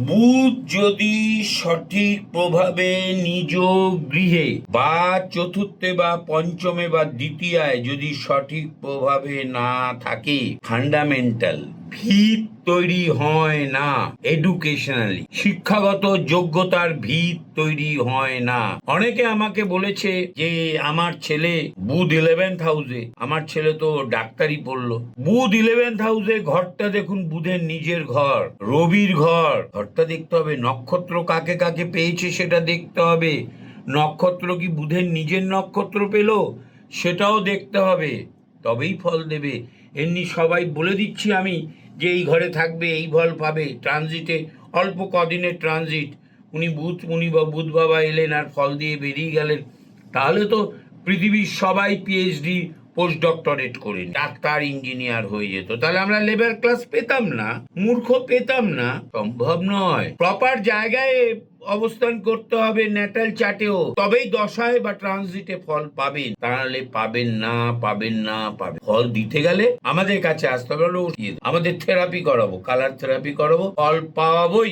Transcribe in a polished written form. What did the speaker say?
বুধ যদি সঠিক প্রভাবে নিজ গৃহে বা চতুর্থে বা পঞ্চমে বা দ্বিতীয়ায় যদি সঠিক প্রভাবে না থাকে, ফান্ডামেন্টাল ভিত তৈরি হয় না, এডুকেশনালি শিক্ষাগত যোগ্যতার ভিত তৈরি হয় না। অনেকে আমাকে বলেছে যে আমার ছেলে বুধ 11th হাউসে, আমার ছেলে তো ডাক্তারি পড়লো। বুধ 11th হাউসে, ঘরটা দেখুন বুধের নিজের ঘর, রবির ঘর। ঘরটা দেখতে হবে, নক্ষত্র কাকে কাকে পেয়েছে সেটা দেখতে হবে। নক্ষত্র কি বুধের নিজের নক্ষত্র পেল সেটাও দেখতে হবে, তবেই ফল দেবে। এমনি সবাই বলে দিচ্ছি আমি যে এই ঘরে থাকবে এই ফল পাবে, ট্রানজিটে অল্প কদিনের ট্রানজিট, বুধ বাবা এলেন আর ফল দিয়ে বেরিয়ে গেলেন, তাহলে তো পৃথিবীর সবাই পিএইচডি পোস্ট ডক্টরেট করে ডাক্তার ইঞ্জিনিয়ার হয়ে যেত, তাহলে আমরা লেবার ক্লাস পেতাম না, মূর্খ পেতাম না। সম্ভব নয়। প্রপার জায়গায় অবস্থান করতে হবে, ন্যাটাল চার্টেও, তবেই দশায় বা ট্রানজিটে ফল পাবেন, তাহলে পাবেন না, পাবেন না, পাবেন। ফল দিতে গেলে আমাদের কাছে আসতে হবে, আমাদের থেরাপি করাবো, কালার থেরাপি করাবো, ফল পাওয়াবোই।